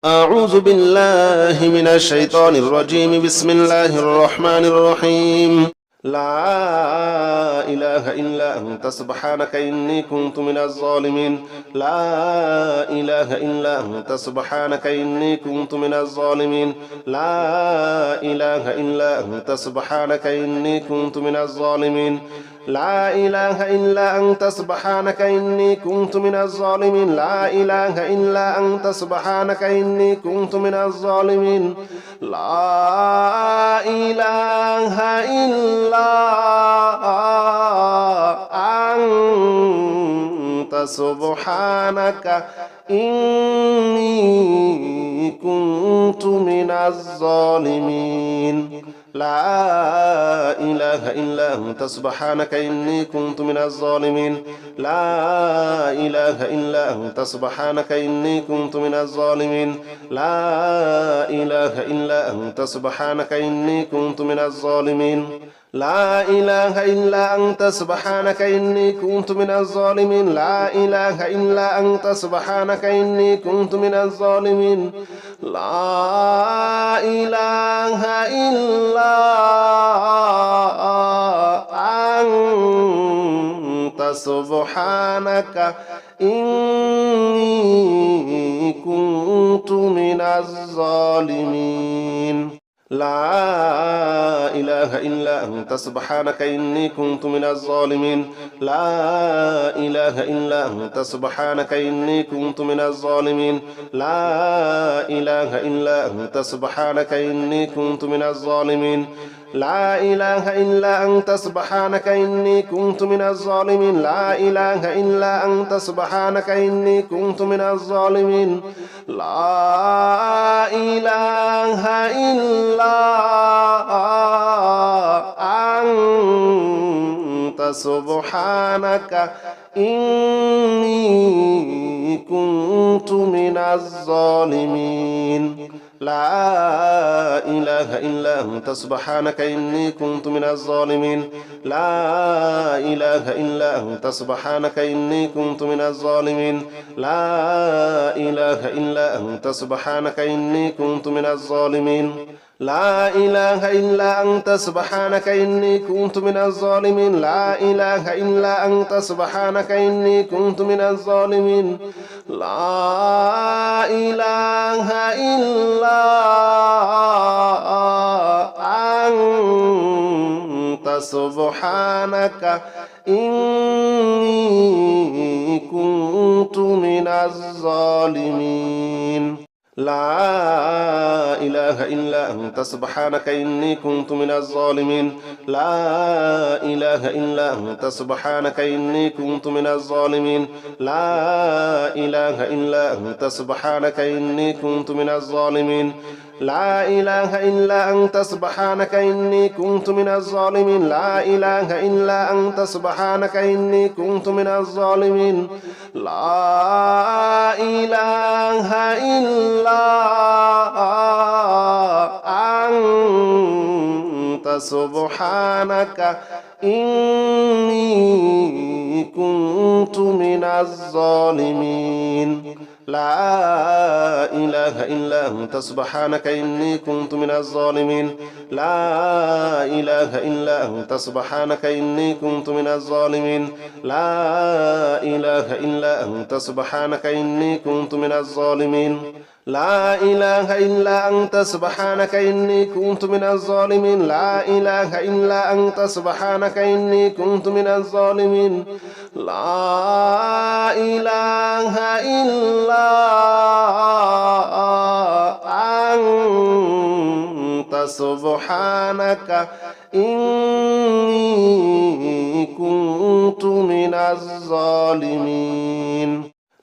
أعوذ بالله من الشيطان الرجيم. بسم الله الرحمن الرحيم. لا إله إلا أنت سبحانك إني كنت من الظالمين. لا إله إلا أنت سبحانك إني كنت من الظالمين. لا إله إلا أنت سبحانك إني كنت من الظالمين. لا إله إلا أنت سبحانك إني كنت من الظالمين. لا إله إلا أنت سبحانك إني كنت من الظالمين. لا إله إلا أنت سبحانك إني كنت من الظالمين. لا إله إلا أنت سبحانك إني كنت من الظالمين. لا إله إلا أنت سبحانك إني كنت من الظالمين. لا إله إلا أنت سبحانك إني كنت من الظالمين. لا إله إلا أنت سبحانك إني كنت من الظالمين. لا إله إلا أنت سبحانك إني كنت من الظالمين. لا إله إلا أنت سبحانك إني كنت من الظالمين. لا إله إلا أنت سبحانك إني كنت من الظالمين. لا إله إلا أنت سبحانك إني كنت من الظالمين. لا إله إلا أنت سبحانك إني كنت من الظالمين. لا إله إلا أنت سبحانك إني كنت من الظالمين. لا إله إلا أنت سبحانك إني كنت من الظالمين. لا إله إلا أنت سبحانك إني كنت من الظالمين. لا إله إلا أنت سبحانك إني كنت من الظالمين. لا إله إلا أنت سبحانك إني كنت من الظالمين. لا إله إلا أنت سبحانك إني كنت من الظالمين. لا إله إلا أنت سبحانك إني كنت من الظالمين. لا إله إلا أنت سبحانك إني كنت من الظالمين. لا إله إلا أنت سبحانك إني كنت من الظالمين. لا إله إلا أنت سبحانك إني كنت من الظالمين. لا إله إلا أنت سبحانك إني كنت من الظالمين. لا إله إلا أنت سبحانك إني كنت من الظالمين. لا إله إلا أنت سبحانك إني كنت من الظالمين. لا إله إلا أنت سبحانك إني كنت من الظالمين. لا إله إلا أنت سبحانك إني كنت من الظالمين. لا إله إلا أنت سبحانك إني كنت من الظالمين. لا إله إلا أنت سبحانك إني كنت من الظالمين. لا إله إلا أنت سبحانك إني كنت من الظالمين. لا إله إلا أنت سبحانك إني كنت من الظالمين. لا إله إلا أنت سبحانك إني كنت من الظالمين. لا إله إلا أنت سبحانك إني كنت من الظالمين.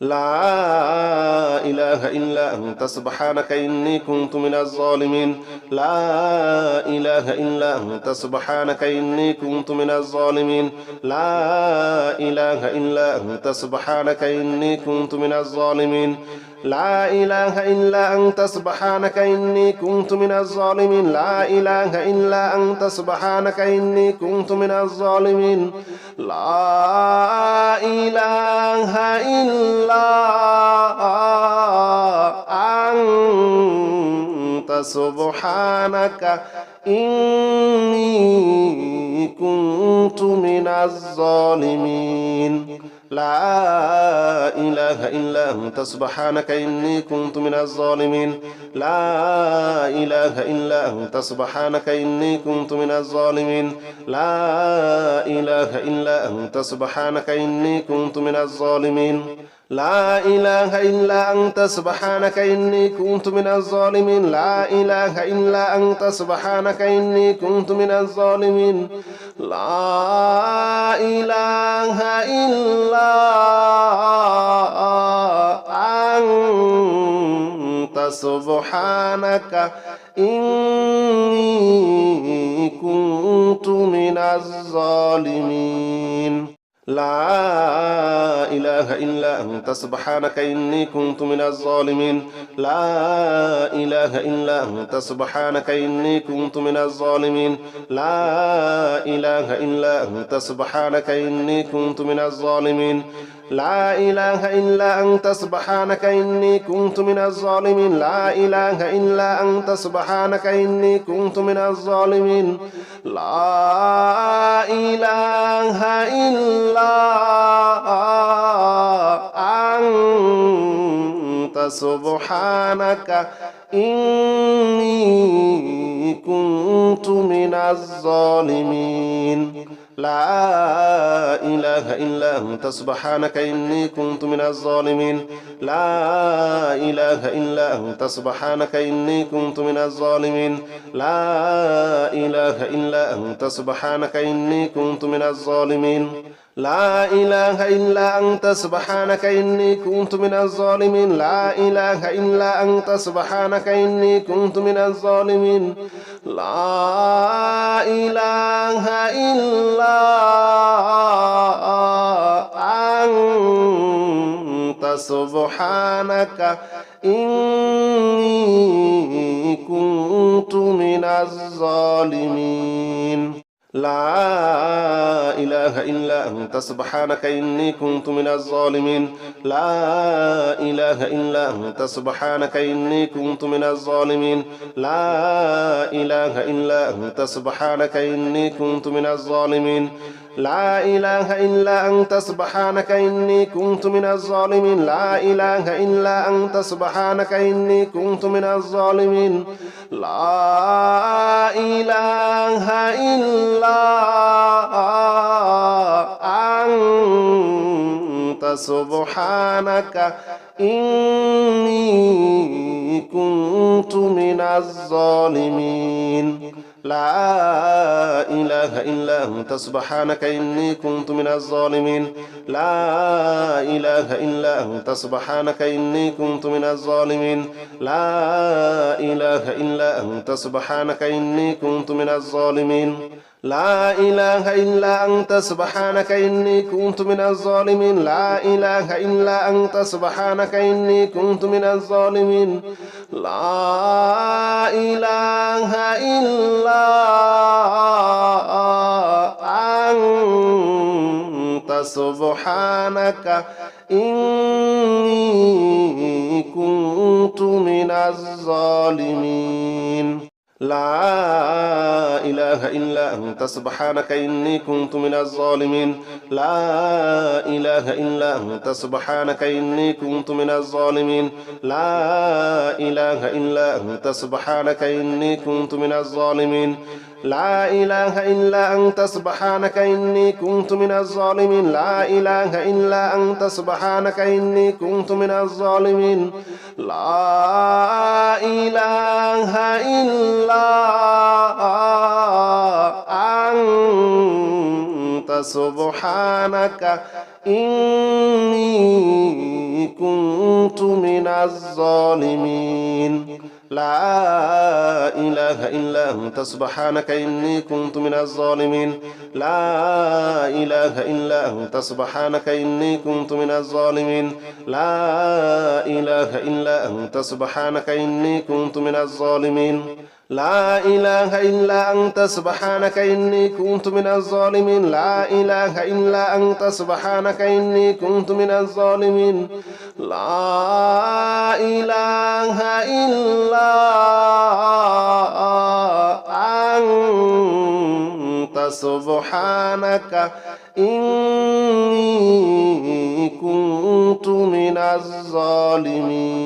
لا إله إلا أنت سبحانك إني كنت من الظالمين. لا إله إلا أنت سبحانك إني كنت من الظالمين. لا إله إلا أنت سبحانك إني كنت من الظالمين. لا إله إلا أنت سبحانك إني كنت من الظالمين. لا إله إلا أنت سبحانك إني كنت من الظالمين. لا إله إلا أنت سبحانك إني كنت من الظالمين لا إله إلا أنت سبحانك إني كنت من الظالمين لا إله إلا أنت سبحانك إني كنت من الظالمين لا إله إلا أنت سبحانك إني كنت من الظالمين لا إله إلا أنت سبحانك إني كنت من الظالمين لا إله إلا أنت سبحانك إني كنت من الظالمين لا إله إلا أنت سبحانك إني كنت من الظالمين لا إله إلا أنت سبحانك إني كنت من الظالمين لا إله إلا أنت سبحانك إني كنت من الظالمين لا إله إلا أنت سبحانك إني كنت من الظالمين لا إله إلا أنت سبحانك إني كنت من الظالمين لا إله إلا أنت سبحانك إني كنت من الظالمين لا إله إلا أنت سبحانك إني كنت من الظالمين لا إله إلا أنت سبحانك إني كنت من الظالمين لا إله إلا أنت سبحانك إني كنت من الظالمين لا إله إلا أنت سبحانك إني كنت من الظالمين لا إله إلا أنت سبحانك إني كنت من الظالمين لا إله إلا أنت سبحانك إني كنت من الظالمين لا إله إلا أنت سبحانك إني كنت من الظالمين لا إله إلا أنت سبحانك إني كنت من الظالمين لا إله إلا أنت سبحانك إني كنت من الظالمين لا إله إلا أنت سبحانك إني كنت من الظالمين لا إله إلا أنت سبحانك إني كنت من الظالمين لا إله إلا أنت سبحانك إني كنت من الظالمين لا إله إلا أنت سبحانك إني كنت من الظالمين لا إله إلا أنت سبحانك إني كنت من الظالمين لا إله إلا أنت سبحانك إني كنت من الظالمين لا إله إلا أنت سبحانك إني كنت من الظالمين لا إله إلا أنت سبحانك إني كنت من الظالمين لا إله إلا أنت سبحانك إني كنت من الظالمين لا إله إلا أنت سبحانك إني كنت من الظالمين لا إله إلا أنت سبحانك إني كنت من الظالمين لا إله إلا أنت سبحانك إني كنت من الظالمين لا إله إلا أنت سبحانك إني كنت من الظالمين لا إله إلا أنت سبحانك إني كنت من الظالمين لا إله إلا أنت سبحانك إني كنت من الظالمين لا إله إلا أنت سبحانك إني كنت من الظالمين لا إله إلا أنت سبحانك إني كنت من الظالمين لا إله إلا أنت سبحانك إني كنت من الظالمين لا إله إلا أنت سبحانك إني كنت من الظالمين لا إله إلا أنت سبحانك إني كنت من الظالمين لا إله إلا أنت سبحانك إني كنت من الظالمين لا إله إلا أنت سبحانك إني كنت من الظالمين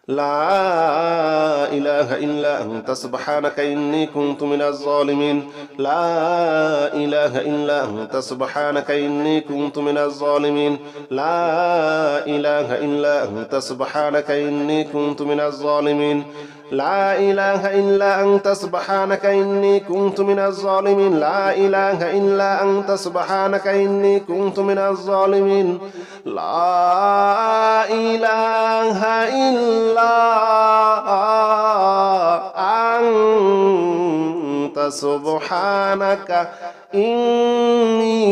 لا إله إلا أنت سبحانك إني كنت من الظالمين لا إله إلا أنت سبحانك إني كنت من الظالمين لا إله إلا أنت سبحانك إني كنت من الظالمين لا إله إلا أنت سبحانك إني كنت من الظالمين لا إله إلا أنت سبحانك إني كنت من الظالمين لا إله إلا أنت سبحانك إني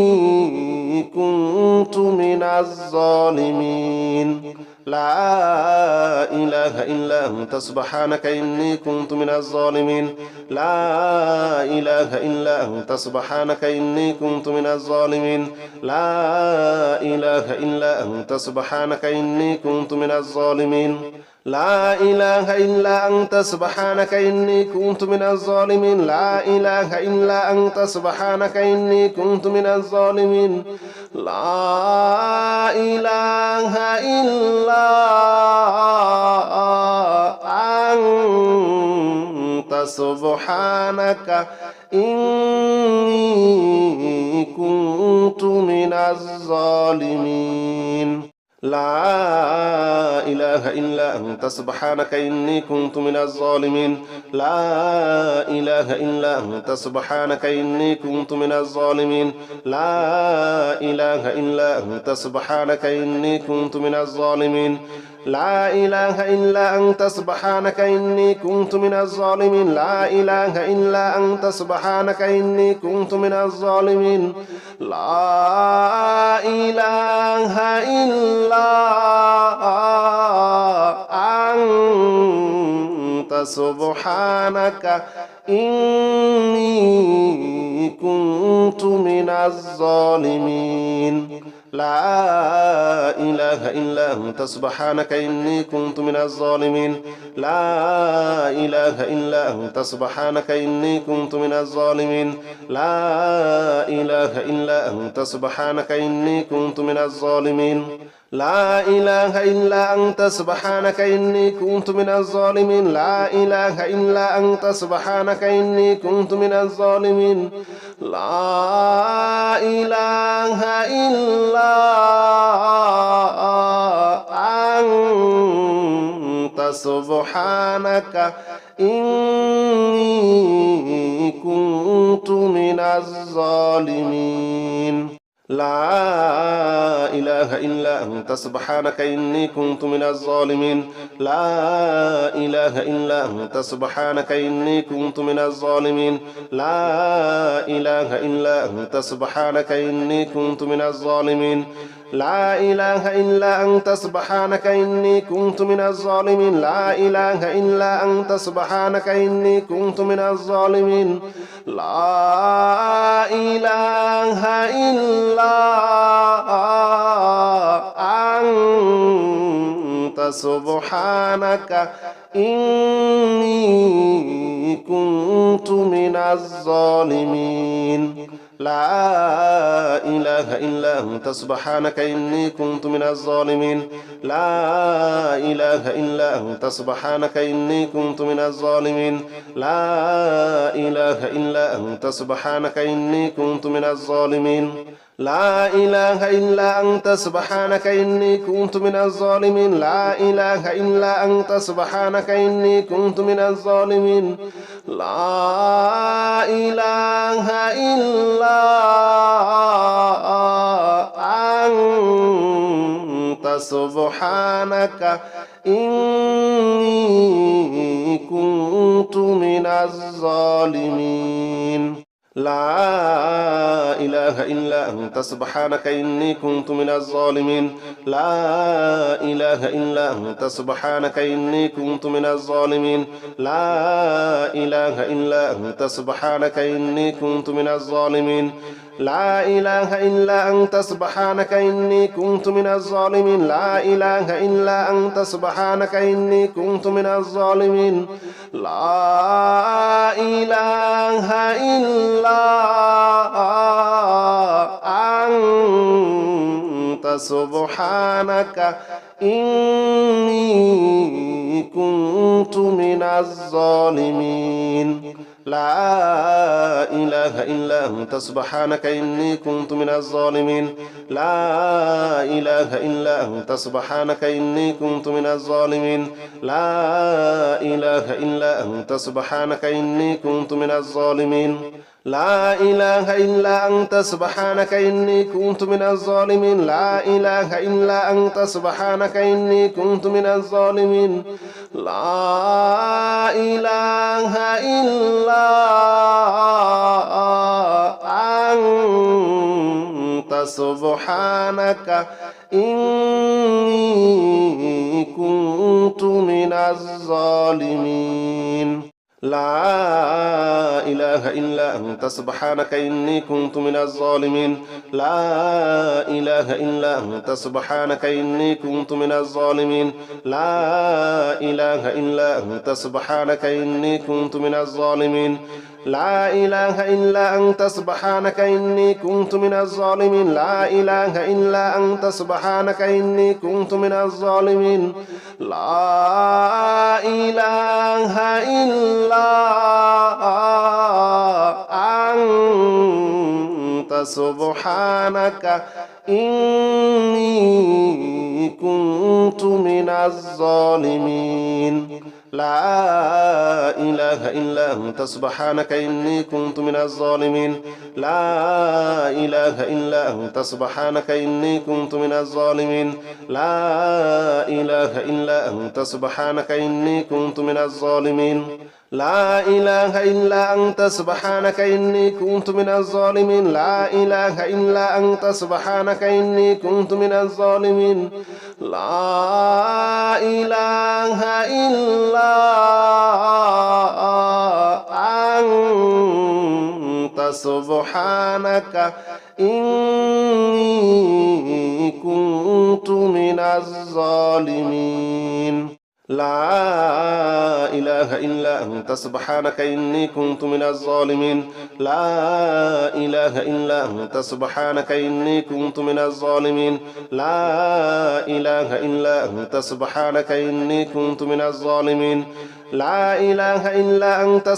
كنت من الظالمين لا إله إلا أنت سبحانك إني كنت من الظالمين لا إله إلا أنت سبحانك إني كنت من الظالمين لا إله إلا أنت سبحانك إني كنت من الظالمين لا إله إلا أنت سبحانك إني كنت من الظالمين لا إله إلا أنت سبحانك إني كنت من الظالمين لا إله إلا أنت سبحانك إني كنت من الظالمين لا إله إلا أنت سبحانك إني كنت من الظالمين لا إله إلا أنت سبحانك إني كنت من الظالمين لا إله إلا أنت سبحانك إني كنت من الظالمين لا إله إلا أنت سبحانك إني كنت من الظالمين لا إله إلا أنت سبحانك إني كنت من الظالمين لا إله إلا أنت سبحانك إني كنت من الظالمين لا إله إلا أنت سبحانك إني كنت من الظالمين لا إله إلا أنت سبحانك إني كنت من الظالمين لا إله إلا أنت سبحانك إني كنت من الظالمين لا إله إلا أنت سبحانك إني كنت من الظالمين لا إله إلا أنت سبحانك إني كنت من الظالمين لا إله إلا أنت سبحانك إني كنت من الظالمين لا إله إلا أنت سبحانك إني كنت من الظالمين لا إله إلا أنت سبحانك إني كنت من الظالمين لا إله إلا أنت سبحانك إني كنت من الظالمين لا إله إلا أنت سبحانك إني كنت من الظالمين لا إله إلا أنت سبحانك إني كنت من الظالمين لا إله إلا أنت سبحانك إني كنت من الظالمين لا إله إلا أنت سبحانك إني كنت من الظالمين لا إله إلا أنت سبحانك إني كنت من الظالمين لا إله إلا أنت سبحانك إني كنت من الظالمين لا إله إلا أنت سبحانك إني كنت من الظالمين لا إله إلا أنت سبحانك إني كنت من الظالمين لا إله إلا أنت سبحانك إني كنت من الظالمين لا إله إلا أنت أنت سبحانك إني كنت من الظالمين لا إله إلا أنت سبحانك إني كنت من الظالمين لا إله إلا أنت سبحانك إني كنت من الظالمين لا إله إلا أنت سبحانك إني كنت من الظالمين لا إله إلا أنت سبحانك إني كنت من الظالمين لا إله إلا أنت سبحانك إني كنت من الظالمين لا إله إلا أنت سبحانك إني كنت من الظالمين لا إله إلا أنت سبحانك إني كنت من الظالمين لا إله إلا أنت سبحانك إني كنت من الظالمين لا إله إلا أنت سبحانك إني كنت من الظالمين لا إله إلا أنت سبحانك إني كنت من الظالمين لا إله إلا أنت سبحانك إني كنت من الظالمين لا إله إلا أنت سبحانك إني كنت من الظالمين لا إله إلا أنت سبحانك إني كنت من الظالمين لا إله إلا أنت سبحانك إني كنت من الظالمين لا إله إلا أنت سبحانك إني كنت من الظالمين لا إله إلا أنت سبحانك إني كنت من الظالمين لا إله إلا أنت سبحانك إني كنت من الظالمين لا إله إلا أنت سبحانك إني كنت من الظالمين لا إله إلا أنت سبحانك إني كنت من الظالمين لا إله إلا أنت سبحانك إني كنت من الظالمين لا إله إلا أنت سبحانك إني كنت من الظالمين لا إله إلا أنت سبحانك إني كنت من الظالمين لا إله إلا أنت سبحانك إني كنت من الظالمين لا إله إلا أنت سبحانك إني كنت من الظالمين لا إله إلا أنت سبحانك إني كنت من الظالمين لا إله إلا أنت سبحانك إني كنت من الظالمين لا إله إلا أنت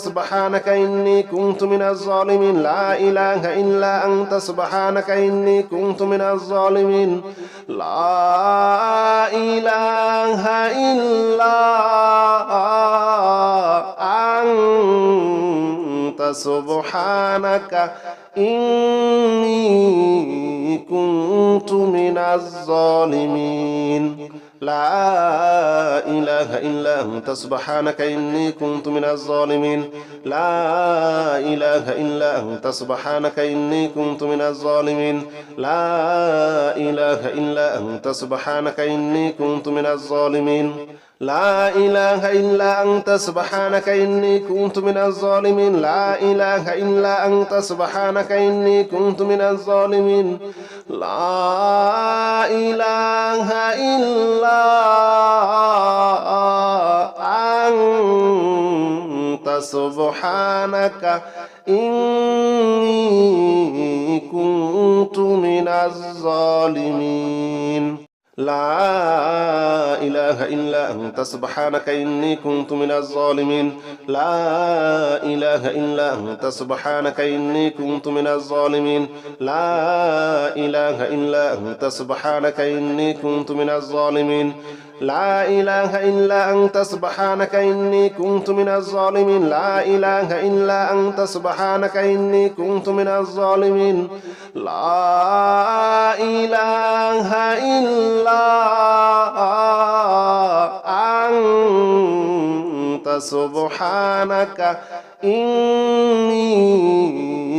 سبحانك إني كنت من الظالمين لا إله إلا أنت سبحانك إني كنت من الظالمين لا إله إلا أنت سبحانك إني كنت من الظالمين لا إله إلا أنت سبحانك إني كنت من الظالمين لا إله إلا أنت سبحانك إني كنت من الظالمين لا إله إلا أنت سبحانك إني كنت من الظالمين لا إله إلا أنت سبحانك إني كنت من الظالمين لا إله إلا أنت سبحانك إني كنت من الظالمين لا إله إلا أنت سبحانك إني كنت من الظالمين لا إله إلا أنت سبحانك إني كنت من الظالمين لا إله إلا أنت سبحانك إني كنت من الظالمين لا إله إلا أنت سبحانك إني كنت من الظالمين لا إله إلا أنت سبحانك إني كنت من الظالمين لا إله إلا أنت سبحانك إني كنت من الظالمين لا إله إلا أنت سبحانك إني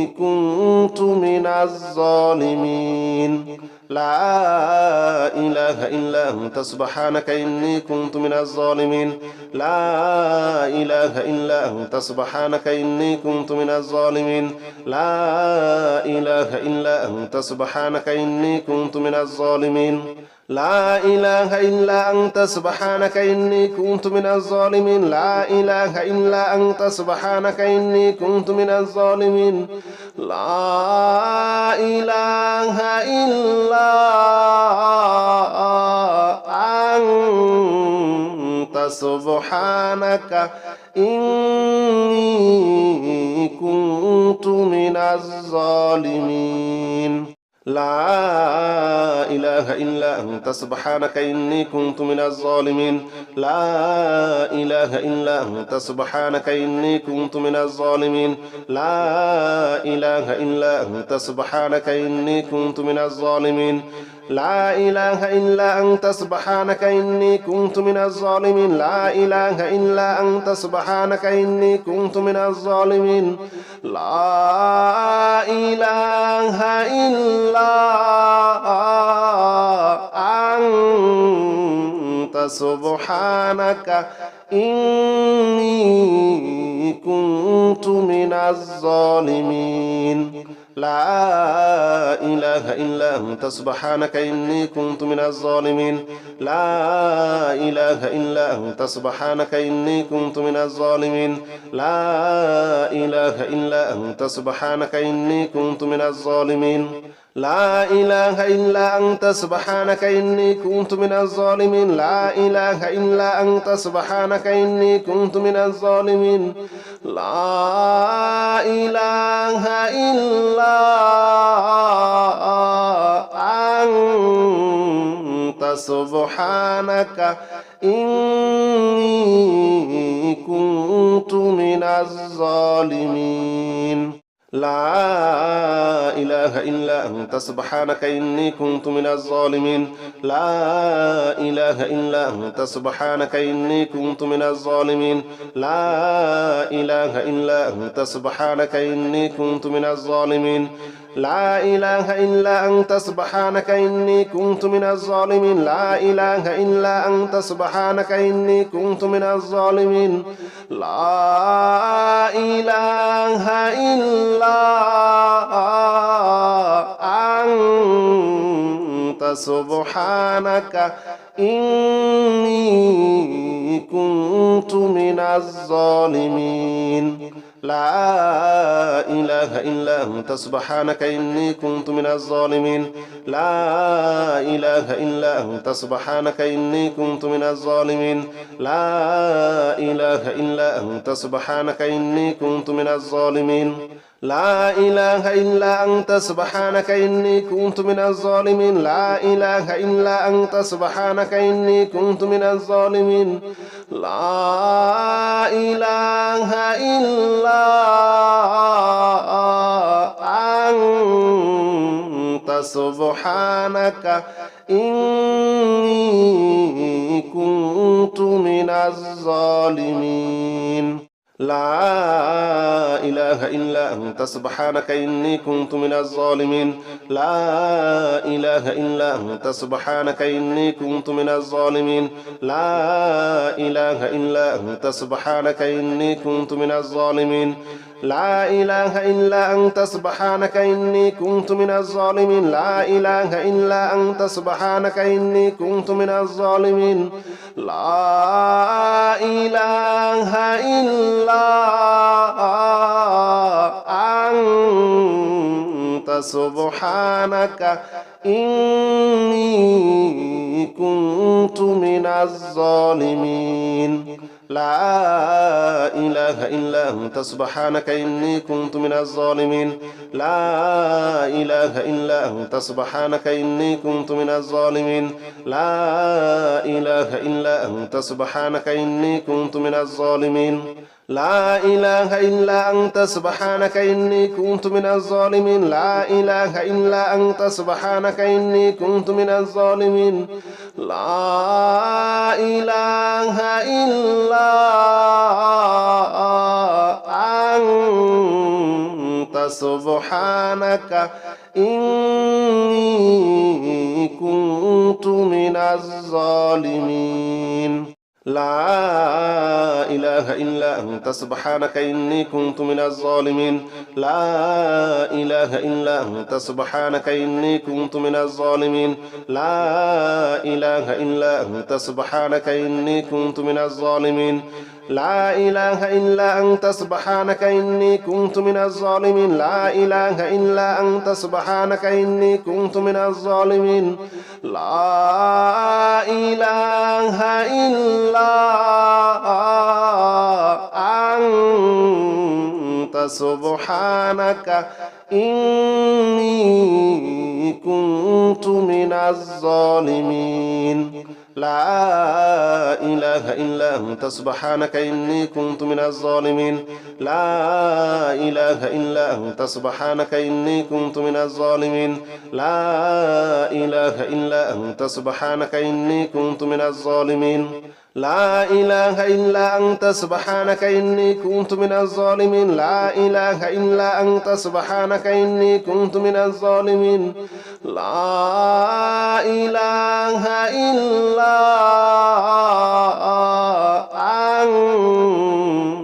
كنت من الظالمين لا إله إلا أنت سبحانك إني كنت من الظالمين لا إله إلا أنت سبحانك إني كنت من الظالمين لا إله إلا أنت سبحانك إني كنت من الظالمين لا إله إلا أنت سبحانك إني كنت من الظالمين لا إله إلا أنت سبحانك إني كنت من الظالمين لا إله إلا أنت سبحانك إني كنت من الظالمين لا إله إلا أنت سبحانك إني كنت من الظالمين لا إله إلا أنت سبحانك إني كنت من الظالمين لا إله إلا أنت سبحانك إني كنت من الظالمين لا إله إلا أنت سبحانك إني كنت من الظالمين لا إله إلا أنت سبحانك إني كنت من الظالمين لا إله إلا أنت سبحانك إني كنت من الظالمين لا إله إلا أنت سبحانك إني كنت من الظالمين لا إله إلا أنت سبحانك إني كنت من الظالمين لا إله إلا أنت سبحانك إني كنت من الظالمين لا إله إلا أنت سبحانك إني كنت من الظالمين لا إله إلا أنت سبحانك إني كنت من الظالمين لا إله إلا أنت سبحانك إني كنت من الظالمين لا إله إلا أنت سبحانك إني كنت من الظالمين لا إله إلا أنت سبحانك إني كنت من الظالمين لا إله إلا أنت سبحانك إني كنت من الظالمين لا إله إلا أنت سبحانك إني كنت من الظالمين لا إله إلا أنت سبحانك إني كنت من الظالمين لا إله إلا أنت سبحانك إني كنت من الظالمين لا إله إلا أنت سبحانك إني كنت من الظالمين لا إله إلا أنت سبحانك إني كنت من الظالمين لا إله إلا أنت سبحانك إني كنت من الظالمين لا إله إلا أنت سبحانك إني كنت من الظالمين لا إله إلا أنت سبحانك إني كنت من الظالمين لا إله إلا أنت سبحانك إني كنت من الظالمين لا إله إلا أنت سبحانك إني كنت من الظالمين لا إله إلا أنت سبحانك إني كنت من الظالمين لا إله إلا أنت سبحانك إني كنت من الظالمين لا إله إلا أنت سبحانك إني كنت من الظالمين لا إله إلا أنت سبحانك إني كنت من الظالمين لا إله إلا أنت سبحانك إني كنت من الظالمين لا إله إلا أنت سبحانك إني كنت من الظالمين لا إله إلا أنت سبحانك إني كنت من الظالمين لا إله إلا أنت سبحانك إني كنت من الظالمين لا إله إلا أنت سبحانك إني كنت من الظالمين لا إله إلا أنت سبحانك إني كنت من الظالمين لا إله إلا سبحانك إني كنت من الظالمين لا إله إلا أنت سبحانك إني كنت من الظالمين لا إله إلا أنت سبحانك إني كنت من الظالمين لا إله إلا أنت سبحانك إني كنت من الظالمين لا إله إلا أنت سبحانك إني كنت من الظالمين لا إله إلا أنت سبحانك إني كنت من الظالمين لا إله إلا أنت سبحانك إني كنت من الظالمين لا إله إلا أنت سبحانك إني كنت من الظالمين لا إله إلا أنت سبحانك إني كنت من الظالمين لا إله إلا أنت سبحانك إني كنت من الظالمين لا إله إلا أنت سبحانك إني كنت من الظالمين لا إله إلا أنت سبحانك إني كنت من الظالمين لا إله إلا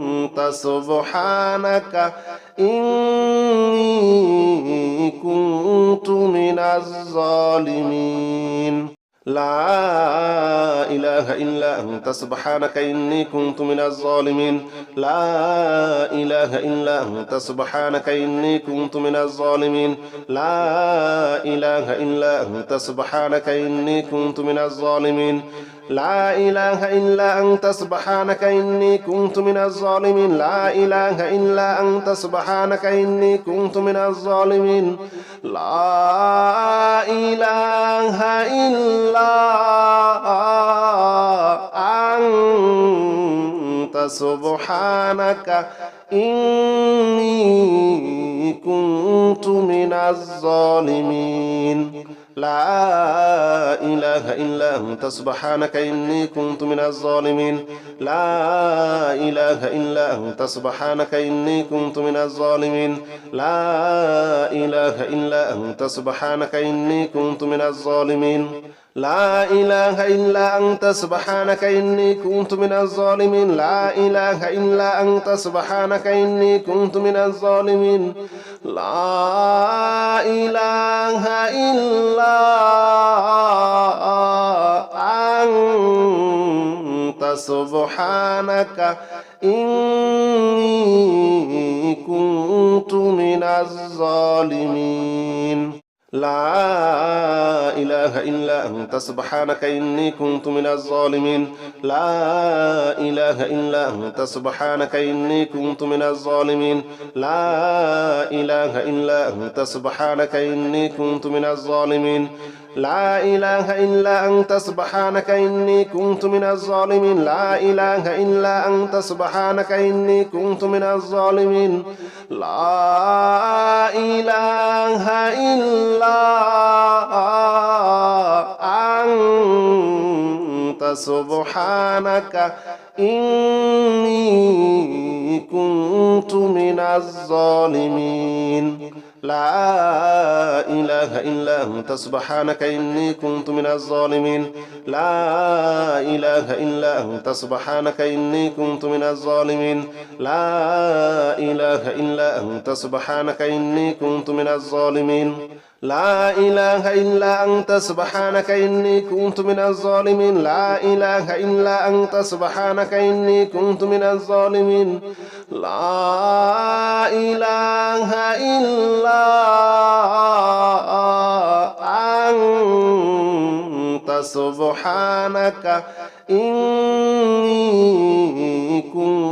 أنت سبحانك إني كنت من الظالمين لا إله إلا أنت سبحانك إني كنت من الظالمين لا إله إلا أنت سبحانك إني كنت من الظالمين لا إله إلا أنت سبحانك إني كنت من الظالمين لا إله إلا أنت سبحانك إني كنت من الظالمين لا إله إلا أنت سبحانك إني كنت من الظالمين لا إله إلا أنت سبحانك إني كنت من الظالمين لا إله إلا أنت سبحانك إني كنت من الظالمين لا إله إلا أنت سبحانك إني كنت من الظالمين لا إله إلا أنت سبحانك إني كنت من الظالمين لا إله إلا أنت سبحانك إني كنت من الظالمين لا إله إلا أنت سبحانك إني كنت من الظالمين لا إله إلا أنت سبحانك إني كنت من الظالمين لا إله إلا أنت سبحانك إني كنت من الظالمين لا إله إلا أنت سبحانك إني كنت من الظالمين لا إله إلا أنت سبحانك إني كنت من الظالمين لا إله إلا أنت سبحانك إني كنت من الظالمين لا إله إلا أنت سبحانك إني كنت من الظالمين لا إله إلا أنت سبحانك إني كنت من الظالمين لا إله إلا أنت سبحانك إني كنت من الظالمين لا إله إلا أنت سبحانك إني كنت من الظالمين لا إله إلا أنت سبحانك إني كنت من الظالمين لا إله إلا أنت سبحانك إني كنت من الظالمين لا إله إلا أنت سبحانك إني كنت من الظالمين لا إله إلا أنت سبحانك إني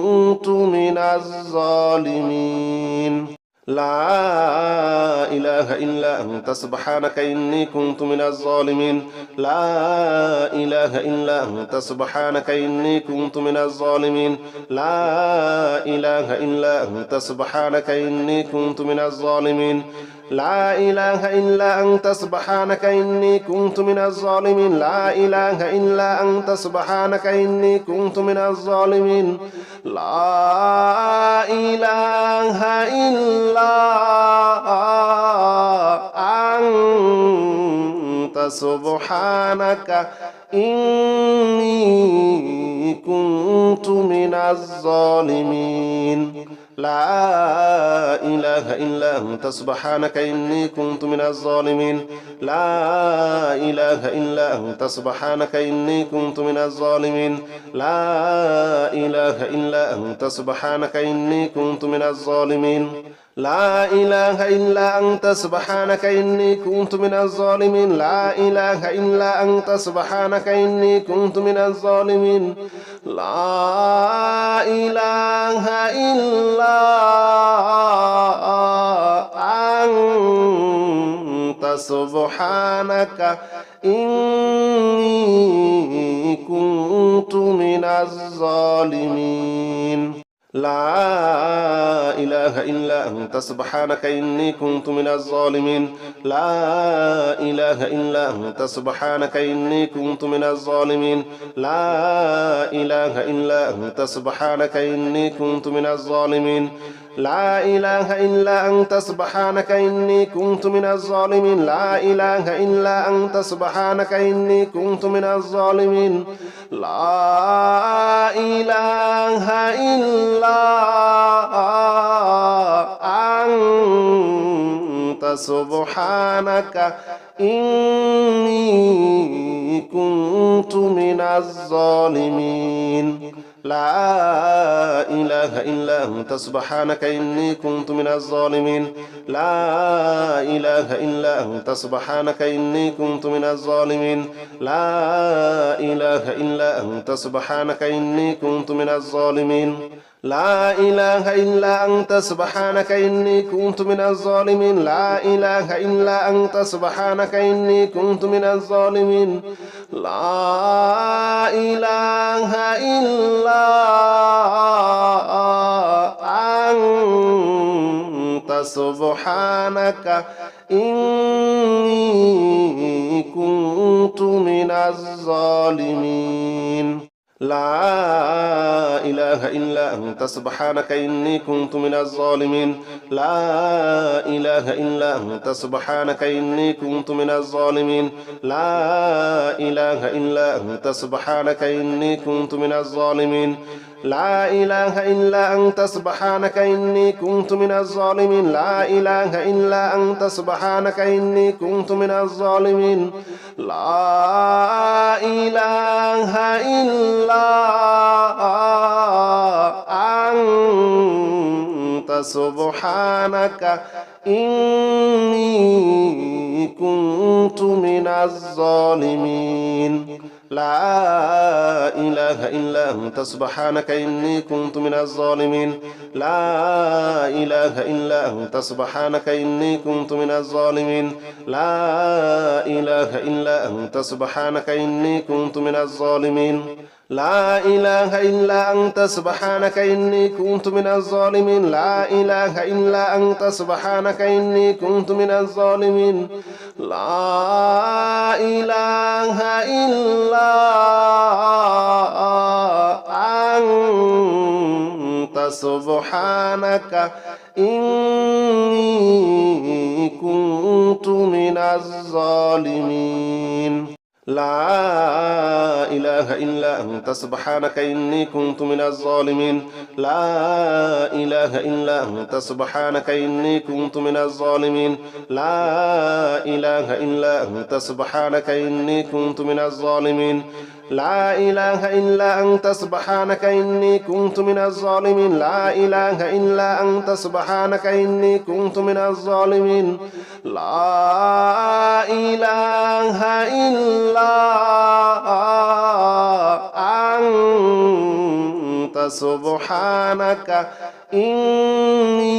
كنت من الظالمين لا إله إلا أنت سبحانك إني كنت من الظالمين لا إله إلا أنت سبحانك إني كنت من الظالمين لا إله إلا أنت سبحانك إني كنت من الظالمين لا إله إلا أنت سبحانك إني كنت من الظالمين لا إله إلا أنت سبحانك إني كنت من الظالمين لا إله إلا سبحانك إني كنت من الظالمين لا إله إلا أنت سبحانك إني كنت من الظالمين لا إله إلا أنت سبحانك إني كنت من الظالمين لا إله إلا أنت سبحانك إني كنت من الظالمين لا إله إلا أنت سبحانك إني كنت من الظالمين لا إله إلا أنت سبحانك إني كنت من الظالمين لا إله إلا أنت سبحانك إني كنت من الظالمين لا إله إلا أنت سبحانك إني كنت من الظالمين لا إله إلا أنت سبحانك إني كنت من الظالمين لا إله إلا أنت سبحانك إني كنت من الظالمين لا إله إلا أنت سبحانك إني كنت من الظالمين لا إله إلا أنت سبحانك إني كنت من الظالمين لا إله إلا أنت سبحانك إني كنت من الظالمين لا إله إلا أنت سبحانك إني كنت من الظالمين لا إله إلا أنت سبحانك إني كنت من الظالمين لا إله إلا أنت سبحانك إني كنت من الظالمين لا إله إلا أنت سبحانك إني كنت من الظالمين لا إله إلا أنت سبحانك إني كنت من الظالمين لا إله إلا أنت سبحانك إني كنت من الظالمين لا إله إلا أنت سبحانك إني كنت من الظالمين لا إله إلا أنت سبحانك إني كنت من الظالمين لا إله إلا أنت سبحانك إني كنت من الظالمين لا إله إلا أنت سبحانك إني كنت من الظالمين لا إله إلا أنت سبحانك إني كنت من الظالمين لا إله إلا أنت سبحانك إني كنت من الظالمين لا إله إلا أنت سبحانك إني كنت من الظالمين لا إله إلا أنت سبحانك إني كنت من الظالمين لا إله إلا أنت سبحانك إني كنت من الظالمين لا إله إلا أنت سبحانك إني كنت من الظالمين لا إله إلا أنت سبحانك إني كنت من الظالمين لا إله إلا أنت سبحانك إني كنت من الظالمين لا إله إلا أنت سبحانك إني كنت من الظالمين لا إله إلا أنت سبحانك إني كنت من الظالمين لا إله إلا أنت سبحانك إني كنت من الظالمين لا إله إلا أنت سبحانك إني كنت من الظالمين لا إله إلا أنت سبحانك إني كنت من الظالمين لا إله إلا أنت سبحانك إني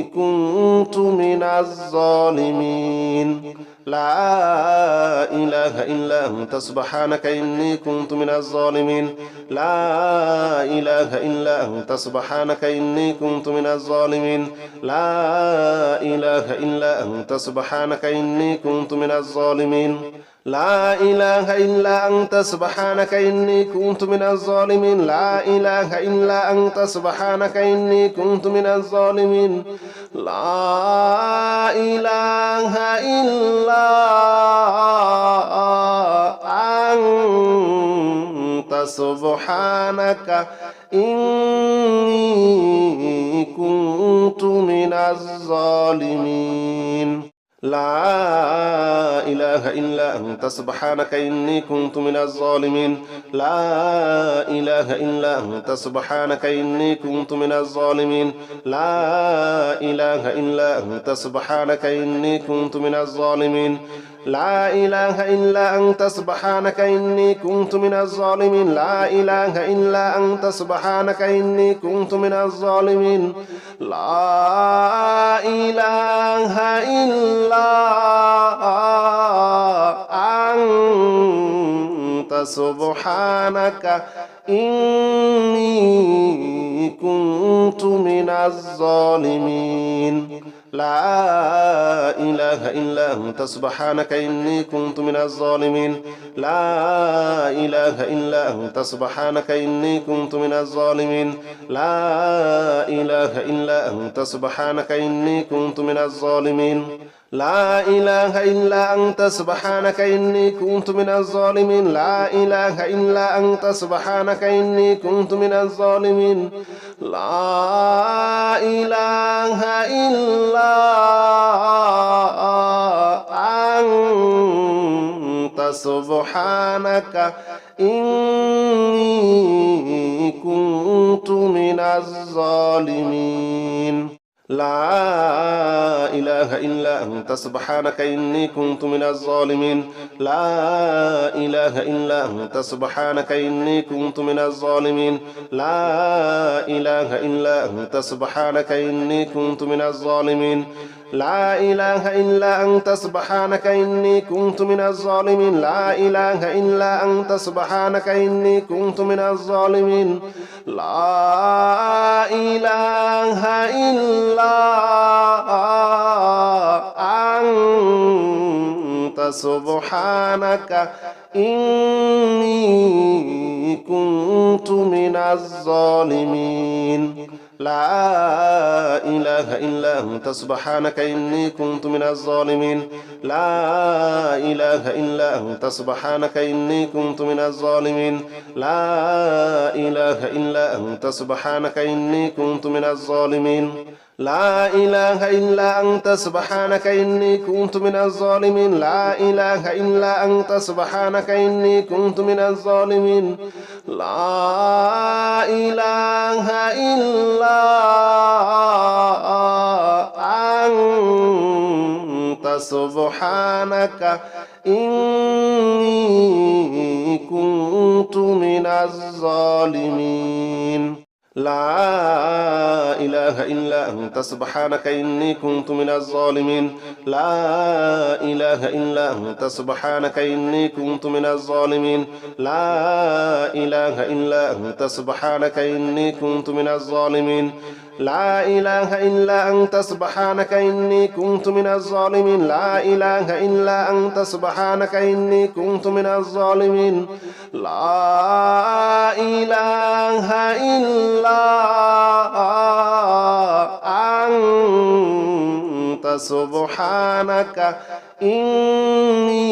كنت من الظالمين لا إله إلا أنت سبحانك إني كنت من الظالمين لا إله إلا أنت سبحانك إني كنت من الظالمين لا إله إلا أنت سبحانك إني كنت من الظالمين لا إله إلا أنت سبحانك إني كنت من الظالمين لا إله إلا أنت سبحانك إني كنت من الظالمين لا إله إلا أنت سبحانك إني كنت من الظالمين لا إله إلا أنت سبحانك إني كنت من الظالمين لا إله إلا أنت سبحانك إني كنت من الظالمين لا إله إلا أنت سبحانك إني كنت من الظالمين لا إله إلا أنت سبحانك إني كنت من الظالمين لا إله إلا أنت سبحانك إني كنت من الظالمين لا إله إلا أنت سبحانك إني كنت من الظالمين لا إله إلا أنت سبحانك إني كنت من الظالمين لا إله إلا أنت سبحانك إني كنت من الظالمين لا إله إلا أنت سبحانك إني كنت من الظالمين لا إله إلا أنت سبحانك إني كنت من الظالمين لا إله إلا أنت سبحانك إني كنت من الظالمين لا إله إلا أنت سبحانك إني كنت من الظالمين لا إله إلا أنت سبحانك إني كنت من الظالمين لا إله إلا أنت سبحانك إني كنت من الظالمين لا إله إلا أنت سبحانك إني كنت من الظالمين لا إله إلا أنت سبحانك إني كنت من الظالمين لا إله إلا أنت سبحانك إني كنت من الظالمين لا إله إلا أنت سبحانك إني كنت من الظالمين لا إله إلا أنت سبحانك إني كنت من الظالمين لا إله إلا أنت سبحانك إني كنت من الظالمين لا إله إلا أنت سبحانك إني كنت من الظالمين لا إله إلا أنت سبحانك إني كنت من الظالمين لا إله إلا أنت سبحانك إني كنت من الظالمين لا إله إلا أنت سبحانك إني كنت من الظالمين لا إله إلا أنت سبحانك إني كنت من الظالمين لا إله إلا أنت سبحانك إني كنت من الظالمين لا إله إلا أنت سبحانك إني كنت من الظالمين لا إله إلا أنت سبحانك إني كنت من الظالمين لا إله إلا أنت سبحانك إني كنت من الظالمين لا إله إلا أنت سبحانك إني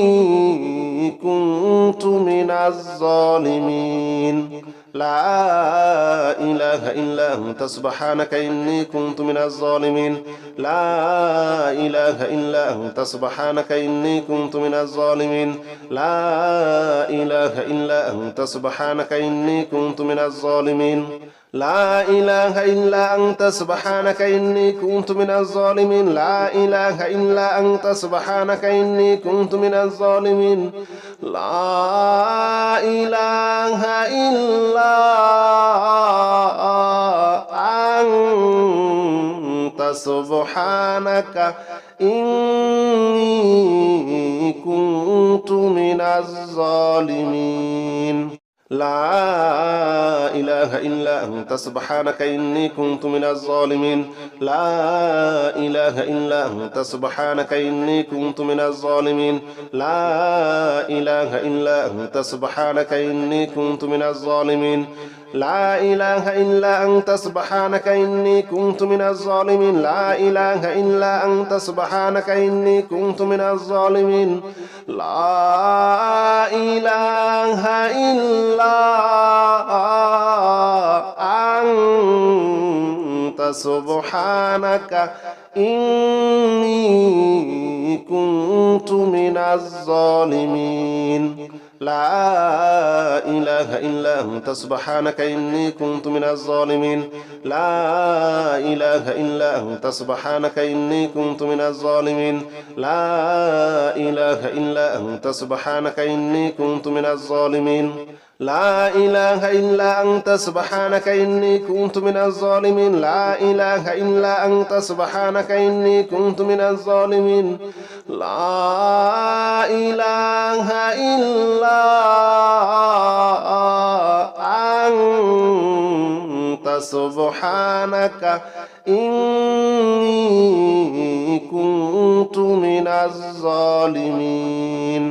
كنت من الظالمين لا إله إلا أنت سبحانك إني كنت من الظالمين لا إله إلا أنت سبحانك إني كنت من الظالمين لا إله إلا أنت سبحانك إني كنت من الظالمين لا إله إلا أنت سبحانك إني كنت من الظالمين لا إله إلا أنت سبحانك إني كنت من الظالمين لا إله إلا أنت سبحانك إني كنت من الظالمين لا إله إلا أنت سبحانك إني كنت من الظالمين لا إله إلا أنت سبحانك إني كنت من الظالمين لا إله إلا أنت سبحانك إني كنت من الظالمين لا إله إلا أنت سبحانك إني كنت من الظالمين لا إله إلا أنت سبحانك إني كنت من الظالمين لا إله إلا أنت سبحانك إني كنت من الظالمين لا إله إلا أنت سبحانك إني كنت من الظالمين لا إله إلا أنت سبحانك إني كنت من الظالمين لا إله إلا أنت سبحانك إني كنت من الظالمين لا إله إلا أنت سبحانك إني كنت من الظالمين لا إله إلا أنت سبحانك إني كنت من الظالمين لا إله إلا أنت سبحانك إني كنت من الظالمين.